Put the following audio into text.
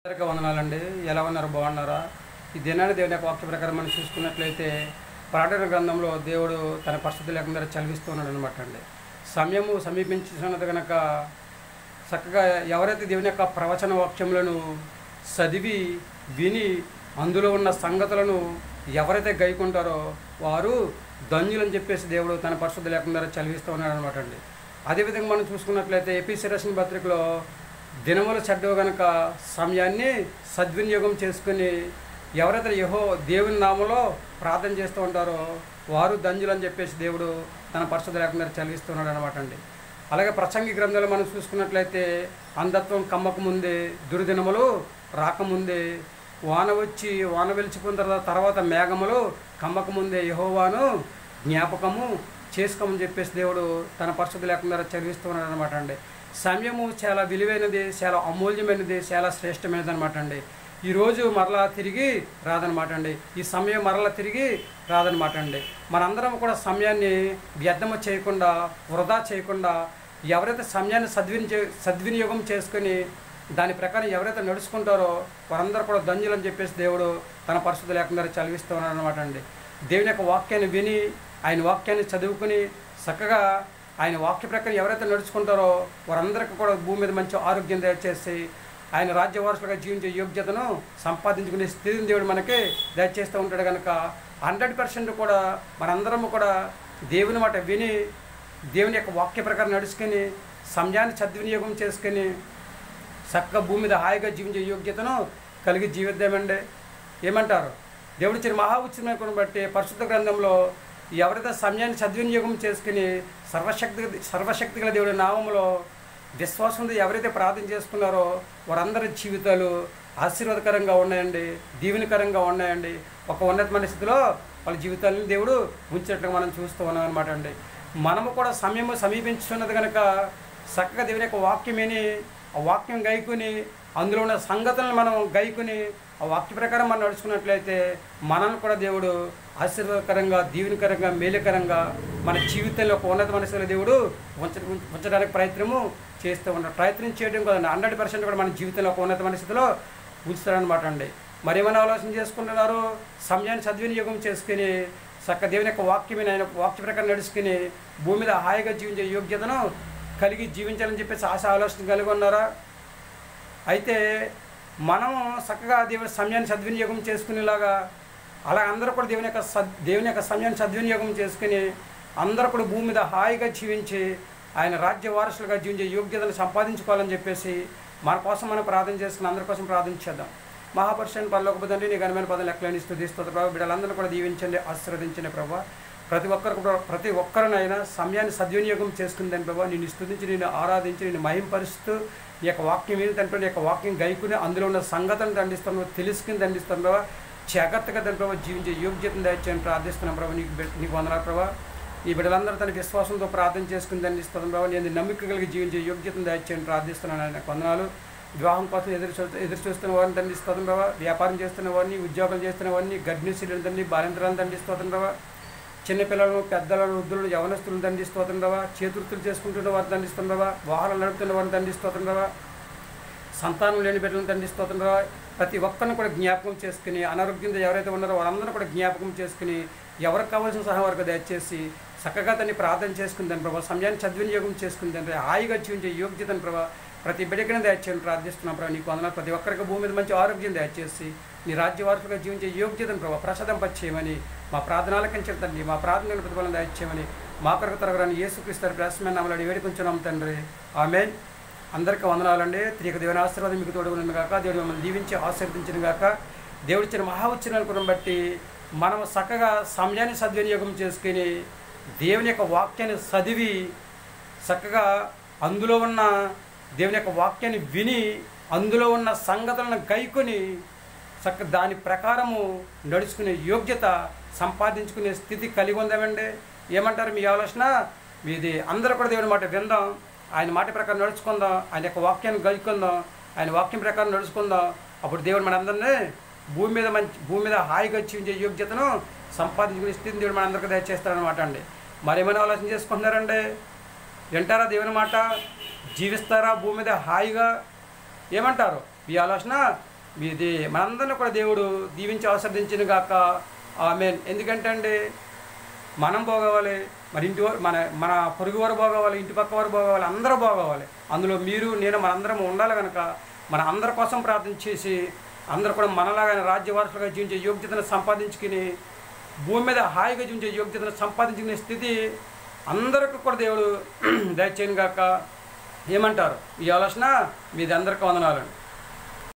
అందరికీ వందనాలండి. ఎలా ఉన్నారు? బాగున్నారా? ఈ దినాన్ని దేవుని యొక్క వాక్య ప్రకారం మనం చూసుకున్నట్లయితే ప్రకటన గ్రంథంలో దేవుడు తన పరిస్థితి లేకుండా చదివిస్తూ ఉన్నాడు అనమాట అండి. సమయము సమీపించున్నది కనుక చక్కగా ఎవరైతే దేవుని యొక్క ప్రవచన వాక్యములను చదివి విని అందులో ఉన్న సంగతులను ఎవరైతే గైకుంటారో వారు ధన్యులని చెప్పేసి దేవుడు తన పరిస్థితి లేకుండా చదివిస్తూ ఉన్నాడు అనమాట అండి. అదేవిధంగా మనం చూసుకున్నట్లయితే ఎఫెసీ రాసిన పత్రికలో దినములు చెడ్డవు కనుక సమయాన్ని సద్వినియోగం చేసుకుని ఎవరైతే దేవుని నామలో ప్రార్థన చేస్తూ ఉంటారో వారు ధన్యులు అని చెప్పేసి దేవుడు తన పరిస్థితి లేకుండా చదివిస్తున్నాడు అనమాట అండి. అలాగే ప్రసంగి గ్రంథాలు మనం చూసుకున్నట్లయితే అంధత్వం కమ్మక ముందే, దుర్దినములు రాకముందే, వాన వచ్చి వాన వెలిచిపోయిన తర్వాత మేఘములు కమ్మక ముందే యెహోవాను జ్ఞాపకము చేసుకోమని చెప్పేసి దేవుడు తన పరిస్థితి లేకుండా చదివిస్తున్నాడు అనమాట అండి. సమయము చాలా విలువైనది, చాలా అమూల్యమైనది, చాలా శ్రేష్టమైనది అనమాట అండి. ఈరోజు మరలా తిరిగి రాదనమాట అండి. ఈ సమయం మరలా తిరిగి రాదనమాట అండి. మనందరం కూడా సమయాన్ని వ్యర్థము చేయకుండా, వృధా చేయకుండా ఎవరైతే సమయాన్ని సద్వినియోగం చేసుకొని దాని ప్రకారం ఎవరైతే నడుచుకుంటారో వారందరూ కూడా ధన్యులు అని చెప్పేసి దేవుడు తన పరిస్థితి లేకుండా చదివిస్తూ ఉన్నాడు అనమాట అండి. దేవుని యొక్క వాక్యాన్ని విని ఆయన వాక్యాన్ని చదువుకుని చక్కగా ఆయన వాక్య ప్రకారం ఎవరైతే నడుచుకుంటారో వారందరికీ కూడా భూమి మీద మంచి ఆరోగ్యం దయచేసి ఆయన రాజ్యవారసులుగా జీవించే యోగ్యతను సంపాదించుకునే స్థితిని దేవుడు మనకి దయచేస్తూ ఉంటాడు కనుక 100% కూడా మనందరము కూడా దేవుని మాట విని దేవుని యొక్క వాక్య ప్రకారం నడుచుకొని సమయాన్ని సద్వినియోగం చేసుకొని చక్కగా భూమి మీద హాయిగా జీవించే యోగ్యతను కలిగి జీవిద్దామండి. ఏమంటారు? దేవుడి ఇచ్చిన మహా ఉచితమైన బట్టి పరిశుద్ధ గ్రంథంలో ఎవరైతే సమయాన్ని సద్వినియోగం చేసుకుని సర్వశక్తి గల దేవుడి నామంలో విశ్వాసంతో ఎవరైతే ప్రార్థన చేసుకున్నారో వారందరి జీవితాలు ఆశీర్వాదకరంగా ఉన్నాయండి, దీవెనకరంగా ఉన్నాయండి. ఒక ఉన్నతమైన స్థితిలో వాళ్ళ జీవితాలను దేవుడు ఉంచినట్లుగా మనం చూస్తూ ఉన్నాం అనమాట అండి. మనము కూడా సమయము సమీపించున్నది కనుక చక్కగా దేవుని యొక్క వాక్యమేని ఆ వాక్యం గైకుని అందులో ఉన్న సంగతులను మనం గైకుని ఆ వాక్య ప్రకారం మనం నడుచుకున్నట్లయితే మనల్ని కూడా దేవుడు ఆశీర్వాదకరంగా, దీవెనకరంగా, మేలుకరంగా మన జీవితంలో ఒక ఉన్నత మనసులో దేవుడు ఉంచడానికి ప్రయత్నము చేస్తూ ఉంటాడు. ప్రయత్నం చేయడం కదండి, 100% కూడా మన జీవితంలో ఒక ఉన్నత మనసులో ఉంచుతాడనమాట అండి. మరి ఏమైనా ఆలోచన చేసుకుంటున్నారు? సమయాన్ని సద్వినియోగం చేసుకుని చక్క దేవుని యొక్క వాక్యమైన ఆయన వాక్య ప్రకారం నడుచుకుని భూమి మీద హాయిగా జీవించే యోగ్యతను కలిగి జీవించాలని చెప్పేసి ఆలోచన కలిగి ఉన్నారా? అయితే మనం చక్కగా దేవుని సమయాన్ని సద్వినియోగం చేసుకునేలాగా అలా అందరూ కూడా దేవుని యొక్క సమయాన్ని సద్వినియోగం చేసుకుని అందరూ కూడా భూమి మీద హాయిగా జీవించి ఆయన రాజ్య వారసులుగా జీవించే యోగ్యతను సంపాదించుకోవాలని చెప్పేసి మన కోసం మనం ప్రార్థన చేసుకుని అందరి కోసం ప్రార్థన చేద్దాం. మహాపరుషుని పరలోకపు తండ్రి, నీ ఘనమైన పదం లెక్కలేని స్తుతిస్తోత్ర ప్రభు. బిడ్డలందరూ కూడా దీవించండి, ఆశీర్వదించండి ప్రభు. ప్రతి ఒక్కరినైనా సమయాన్ని సద్వినియోగం చేసుకుందని ప్రభావ నిన్ను స్తుతించి, నిన్ను ఆరాధించి, నిన్ను మహింపరుస్తూ నీ యొక్క వాక్యం ఏంటంటే నీ యొక్క వాక్యం గైకుని అందులో ఉన్న సంగతులను దండిస్తాను, తెలుసుకుని దండిస్తాను ప్రభావ. జాగ్రత్తగా దాని ప్రభావ జీవించే యోగ్యతను దయచేయని ప్రార్థిస్తున్నాం ప్రభావ. నీకు వందనాలు ప్రభావ. ఈ బిడ్డలందరూ తన విశ్వాసంతో ప్రార్థన చేసుకుని దండిస్తాను ప్రభావ. నేను నమ్మిక కలిగి జీవించే యోగ్యతను దయచేయని ప్రార్థిస్తున్నాను. ఆయన వందనాలు. వివాహం కోసం ఎదురు చూస్తున్న వారిని దండిస్తాను ప్రభావ. వ్యాపారం చేస్తున్న వారిని, ఉద్యోగాలు చేస్తున్న వారిని, గర్భిణీశీలను దండి, బాలింతరాలను దండిస్తాను ప్రభావ. చిన్నపిల్లలను, పెద్దలను, వృద్ధులను, యవనస్తులను దండిస్తోతుండవా. చేతుర్తులు చేసుకుంటున్న వారిని దండిస్తుండవా. వాహనాలు నడుపుతున్న వారిని దండిస్తోతుండవా. సంతానం లేని బిడ్డలను దండిస్తోతుండవా. ప్రతి ఒక్కరిని కూడా జ్ఞాపకం చేసుకుని అనారోగ్యంతో ఎవరైతే ఉన్నారో వారందరూ కూడా జ్ఞాపకం చేసుకుని ఎవరికి కావాల్సిన సహాయం వరకు దయచేసి చక్కగా దాన్ని ప్రార్థన చేసుకుందని ప్రభావ. సమయాన్ని సద్వినియోగం చేసుకుందని హాయిగా జీవించే యోగ్యతను ప్రభావ ప్రతి బిడ్డకిని దయచేయని ప్రార్థిస్తున్నాం ప్రభావ. నీకు వందనాలు. ప్రతి ఒక్కరికి భూమి మీద మంచి ఆరోగ్యం దయచేసి నీ రాజ్యవారసులుగా జీవించే యోగ్యతను ప్రభావ ప్రసాదింపచేయమని మా ప్రార్థనలకించిన తండ్రి, మా ప్రార్థనలు ప్రతిఫలం దయచేయమని మా కొరకు తరగరాని యేసుక్రీస్తు ప్రశ్న నామములో వేడుకొంచున్నాం తండ్రి. ఆమేన్. అందరికీ వందనాలండి. త్రిక దేవుని ఆశీర్వాదం మీకు తోడుగును గాక. దేవుడు మిమ్మల్ని దీవించి ఆశీర్వదించిన గాక. దేవుడిచ్చిన మహా ఉచ్చినను బట్టి మనం చక్కగా సమయాన్ని సద్వినియోగం చేసుకుని దేవుని యొక్క వాక్యాన్ని చదివి చక్కగా అందులో ఉన్న దేవుని యొక్క వాక్యాన్ని విని అందులో ఉన్న సంగతులను గైకొని చక్క దాని ప్రకారము నడుచుకునే యోగ్యత సంపాదించుకునే స్థితి కలిగి ఉందామండి. ఏమంటారు మీ ఆలోచన? మీది. అందరూ కూడా దేవుని మాట విందాం, ఆయన మాట ప్రకారం నడుచుకుందాం, ఆయన యొక్క వాక్యాన్ని గైకుందాం, ఆయన వాక్యం ప్రకారం నడుచుకుందాం. అప్పుడు దేవుడు మనందరినీ భూమి మీద హాయిగా జీవించే యోగ్యతను సంపాదించుకునే స్థితిని దేవుడు మనందరికీ దయచేస్తారనమాట అండి. మరేమైనా ఆలోచన చేసుకుంటున్నారండి? వింటారా దేవుని మాట? జీవిస్తారా భూమి మీద హాయిగా? ఏమంటారు? ఈ ఆలోచన మీది మనందరినీ కూడా దేవుడు దీవించి ఆశీర్వదించిన గాక. ఆమేన్. ఎందుకంటే అండి మనం బాగోవాలి, మరి ఇంటి వారు మన పొరుగు వారు బాగోవాలి, ఇంటి పక్క వారు బాగోవాలి, అందరూ బాగోవాలి. అందులో మీరు నేను మనందరం ఉండాలి కనుక మన అందరి కోసం ప్రార్థన చేసి అందరూ కూడా మనలాగానే రాజ్యవారసులుగా జీవించే యోగ్యతను సంపాదించుకుని భూమి మీద హాయిగా జీవించే యోగ్యతను సంపాదించుకునే స్థితి అందరికీ కూడా దేవుడు దయచేయను గాక. ఏమంటారు? ఈ ఆలోచన మీది అందరికీ వందనాలండి.